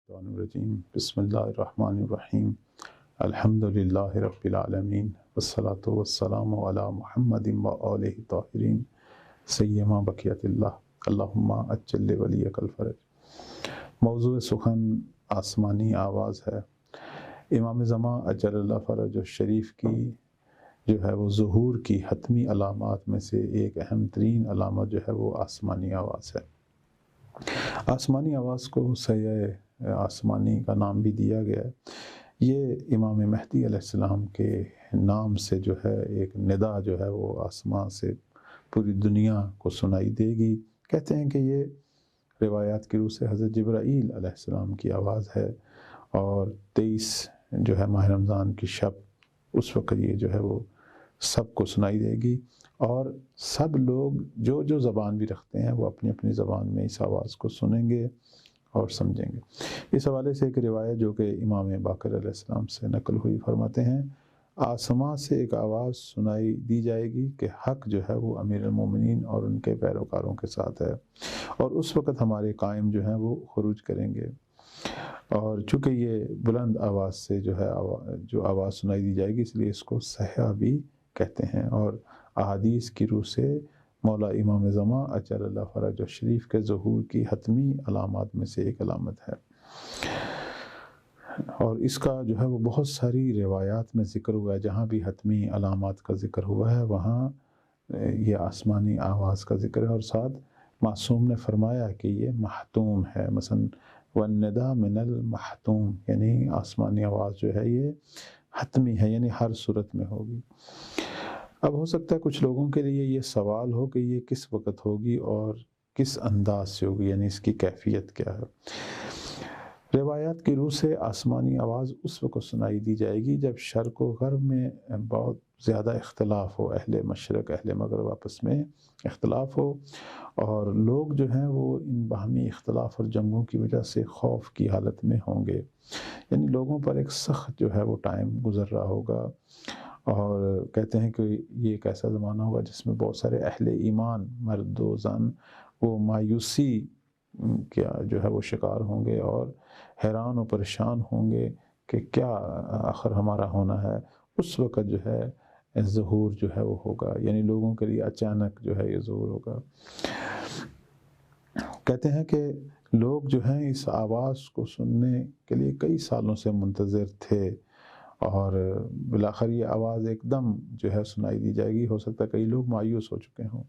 الرجیم بسم اللہ الرحمن الرحیم الحمدللہ رب العالمین والصلاة والسلام علی محمد و آلہ طاہرین سیما بقیت اللہ اللہم اجل ولیک الفرج۔ موضوع سخن آسمانی آواز ہے۔ امام زمان اجل اللہ فرج الشریف کی جو ہے وہ ظہور کی حتمی علامات میں سے ایک اہم ترین علامت جو ہے وہ آسمانی آواز ہے۔ آسمانی آواز کو سیاح آسمانی کا نام بھی دیا گیا ہے۔ یہ امام مہدی علیہ السلام کے نام سے جو ہے ایک ندا جو ہے وہ آسمان سے پوری دنیا کو سنائی دے گی۔ کہتے ہیں کہ یہ روایات کی روح سے حضرت جبرائیل علیہ السلام کی آواز ہے، اور 23 جو ہے ماہ رمضان کی شب اس وقت یہ جو ہے وہ سب کو سنائی دے گی، اور سب لوگ جو زبان بھی رکھتے ہیں وہ اپنی اپنی زبان میں اس آواز کو سنیں گے اور سمجھیں گے۔ اس حوالے سے ایک روایت جو کہ امام باقر علیہ السلام سے نقل ہوئی، فرماتے ہیں آسمان سے ایک آواز سنائی دی جائے گی کہ حق جو ہے وہ امیر المومنین اور ان کے پیروکاروں کے ساتھ ہے، اور اس وقت ہمارے قائم جو ہیں وہ خروج کریں گے۔ اور چونکہ یہ بلند آواز سے جو ہے جو آواز سنائی دی جائے گی، اس لیے اس کو صیحہ بھی کہتے ہیں، اور احادیث کی روح سے مولا امام زمان اجل اللہ فرج الشریف کے ظہور کی حتمی علامات میں سے ایک علامت ہے، اور اس کا جو ہے وہ بہت ساری روایات میں ذکر ہوا ہے۔ جہاں بھی حتمی علامات کا ذکر ہوا ہے وہاں یہ آسمانی آواز کا ذکر ہے، اور ساتھ معصوم نے فرمایا کہ یہ محتوم ہے، مثلا والنداء من المحتوم، یعنی آسمانی آواز جو ہے یہ حتمی ہے، یعنی ہر صورت میں ہوگی۔ اب ہو سکتا ہے کچھ لوگوں کے لیے یہ سوال ہو کہ یہ کس وقت ہوگی اور کس انداز سے ہوگی، یعنی اس کی کیفیت کیا ہے۔ روایات کی روح سے آسمانی آواز اس وقت سنائی دی جائے گی جب شرق و غرب میں بہت زیادہ اختلاف ہو، اہل مشرق اہل مغرب آپس میں اختلاف ہو، اور لوگ جو ہیں وہ ان باہمی اختلاف اور جنگوں کی وجہ سے خوف کی حالت میں ہوں گے، یعنی لوگوں پر ایک سخت جو ہے وہ ٹائم گزر رہا ہوگا۔ اور کہتے ہیں کہ یہ ایک ایسا زمانہ ہوگا جس میں بہت سارے اہل ایمان مرد و زن وہ مایوسی کیا جو ہے وہ شکار ہوں گے، اور حیران و پریشان ہوں گے کہ کیا آخر ہمارا ہونا ہے۔ اس وقت جو ہے ظہور جو ہے وہ ہوگا، یعنی لوگوں کے لیے اچانک جو ہے یہ ظہور ہوگا۔ کہتے ہیں کہ لوگ جو ہیں اس آواز کو سننے کے لیے کئی سالوں سے منتظر تھے، اور بالآخر یہ آواز ایک دم جو ہے سنائی دی جائے گی۔ ہو سکتا ہے کئی لوگ مایوس ہو چکے ہوں،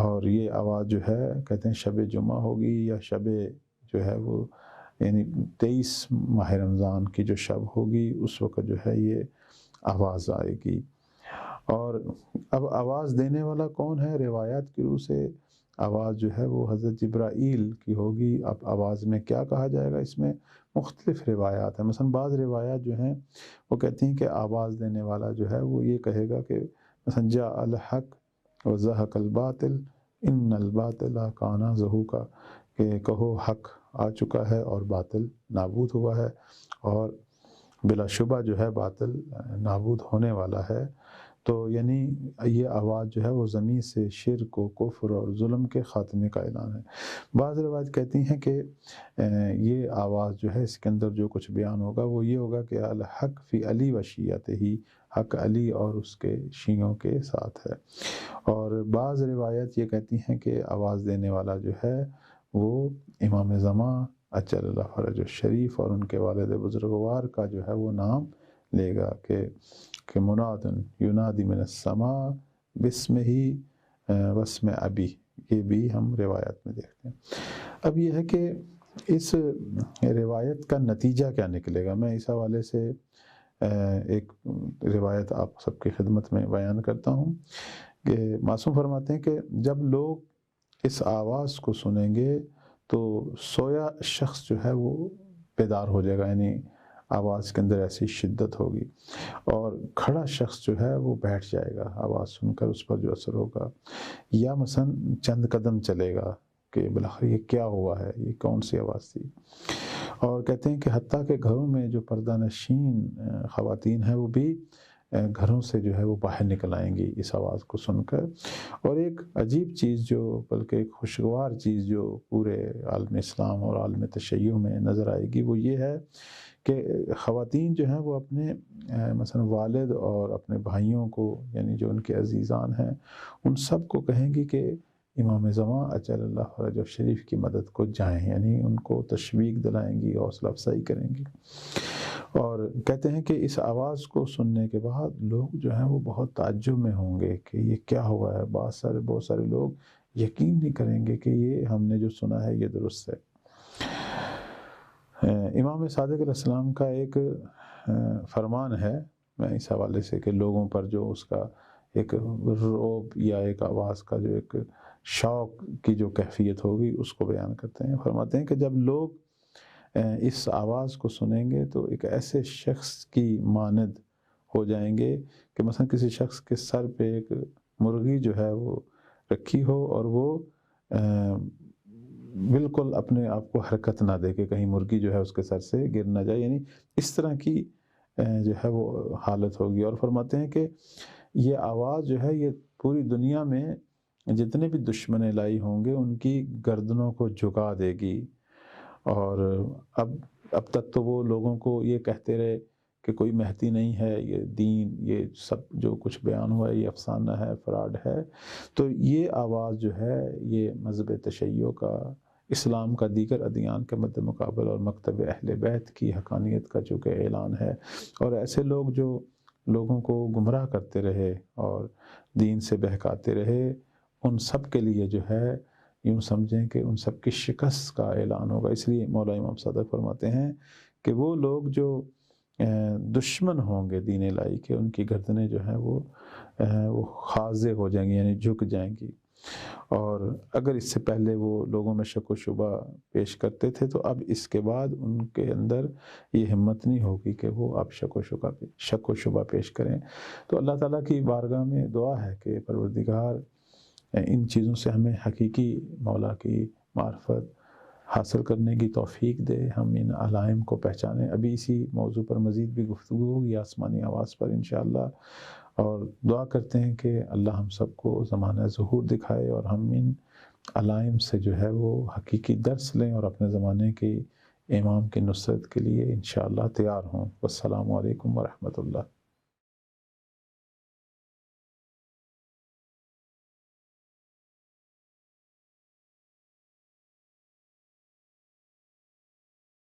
اور یہ آواز جو ہے کہتے ہیں شب جمعہ ہوگی، یا شب جو ہے وہ یعنی 23 ماہ رمضان کی جو شب ہوگی اس وقت جو ہے یہ آواز آئے گی۔ اور اب آواز دینے والا کون ہے؟ روایات کی روح سے آواز جو ہے وہ حضرت جبرائیل کی ہوگی۔ اب آواز میں کیا کہا جائے گا، اس میں مختلف روایات ہیں۔ مثلا بعض روایات جو ہیں وہ کہتی ہیں کہ آواز دینے والا جو ہے وہ یہ کہے گا کہ مثلا جاء الحق وزہق الباطل ان الباطل کان زہوقا، کہ کہو حق آ چکا ہے اور باطل نابود ہوا ہے، اور بلا شبہ جو ہے باطل نابود ہونے والا ہے۔ تو یعنی یہ آواز جو ہے وہ زمین سے شرک و کفر اور ظلم کے خاتمے کا اعلان ہے۔ بعض روایت کہتی ہیں کہ یہ آواز جو ہے اس کے اندر جو کچھ بیان ہوگا وہ یہ ہوگا کہ الحق فی علی و شیعتہ، حق علی اور اس کے شیعوں کے ساتھ ہے۔ اور بعض روایت یہ کہتی ہیں کہ آواز دینے والا جو ہے وہ امام زمان اجل اللہ فرج الشریف اور ان کے والد بزرگوار کا جو ہے وہ نام لے گا کہ مناد ینادی من السماء باسمہ واسم ابی، یہ بھی ہم روایت میں دیکھتے ہیں۔ اب یہ ہے کہ اس روایت کا نتیجہ کیا نکلے گا، میں اس حوالے سے ایک روایت آپ سب کی خدمت میں بیان کرتا ہوں کہ معصوم فرماتے ہیں کہ جب لوگ اس آواز کو سنیں گے تو سویا شخص جو ہے وہ بیدار ہو جائے گا، یعنی آواز کے اندر ایسی شدت ہوگی، اور کھڑا شخص جو ہے وہ بیٹھ جائے گا آواز سن کر، اس پر جو اثر ہوگا، یا مثلا چند قدم چلے گا کہ بالآخر یہ کیا ہوا ہے، یہ کون سی آواز تھی۔ اور کہتے ہیں کہ حتیٰ کہ گھروں میں جو پردہ نشین خواتین ہیں وہ بھی گھروں سے جو ہے وہ باہر نکل آئیں گی اس آواز کو سن کر۔ اور ایک عجیب چیز جو بلکہ ایک خوشگوار چیز جو پورے عالم اسلام اور عالم تشیع میں نظر آئے گی وہ یہ ہے کہ خواتین جو ہیں وہ اپنے مثلا والد اور اپنے بھائیوں کو، یعنی جو ان کے عزیزان ہیں، ان سب کو کہیں گی کہ امام زمان اجل اللہ فرجہ شریف کی مدد کو جائیں، یعنی ان کو تشویق دلائیں گی، حوصلہ افزائی کریں گی۔ اور کہتے ہیں کہ اس آواز کو سننے کے بعد لوگ جو ہیں وہ بہت تعجب میں ہوں گے کہ یہ کیا ہوا ہے۔ بہت سارے لوگ یقین نہیں کریں گے کہ یہ ہم نے جو سنا ہے یہ درست ہے۔ امام صادق علیہ السلام کا ایک فرمان ہے میں اس حوالے سے کہ لوگوں پر جو اس کا ایک رعب یا ایک آواز کا جو ایک شوق کی جو کیفیت ہوگی اس کو بیان کرتے ہیں۔ فرماتے ہیں کہ جب لوگ اس آواز کو سنیں گے تو ایک ایسے شخص کی مانند ہو جائیں گے کہ مثلا کسی شخص کے سر پہ ایک مرغی جو ہے وہ رکھی ہو اور وہ بالکل اپنے آپ کو حرکت نہ دے کہ کہیں مرغی جو ہے اس کے سر سے گر نہ جائے، یعنی اس طرح کی جو ہے وہ حالت ہوگی۔ اور فرماتے ہیں کہ یہ آواز جو ہے یہ پوری دنیا میں جتنے بھی دشمن الہی ہوں گے ان کی گردنوں کو جھکا دے گی۔ اور اب تک تو وہ لوگوں کو یہ کہتے رہے کہ کوئی مہدی نہیں ہے، یہ دین، یہ سب جو کچھ بیان ہوا ہے یہ افسانہ ہے، فراڈ ہے۔ تو یہ آواز جو ہے یہ مذہب تشیع کا، اسلام کا دیگر ادیان کے مد مقابل اور مکتب اہل بیت کی حقانیت کا جو کہ اعلان ہے۔ اور ایسے لوگ جو لوگوں کو گمراہ کرتے رہے اور دین سے بہکاتے رہے، ان سب کے لیے جو ہے یوں سمجھیں کہ ان سب کی شکست کا اعلان ہوگا۔ اس لیے مولا امام صادق فرماتے ہیں کہ وہ لوگ جو دشمن ہوں گے دین الہی کے، ان کی گردنیں جو ہیں وہ خاضع ہو جائیں گی، یعنی جھک جائیں گی۔ اور اگر اس سے پہلے وہ لوگوں میں شک و شبہ پیش کرتے تھے تو اب اس کے بعد ان کے اندر یہ ہمت نہیں ہوگی کہ وہ اب شک و شبہ پیش کریں۔ تو اللہ تعالیٰ کی بارگاہ میں دعا ہے کہ پروردگار ان چیزوں سے ہمیں حقیقی مولا کی معرفت حاصل کرنے کی توفیق دے، ہم ان علائم کو پہچانیں۔ ابھی اسی موضوع پر مزید بھی گفتگو ہوگی آسمانی آواز پر انشاءاللہ، اور دعا کرتے ہیں کہ اللہ ہم سب کو زمانہ ظہور دکھائے اور ہم ان علائم سے جو ہے وہ حقیقی درس لیں اور اپنے زمانے کی امام کی نصرت کے لیے انشاءاللہ تیار ہوں۔ والسلام علیکم ورحمۃ اللہ۔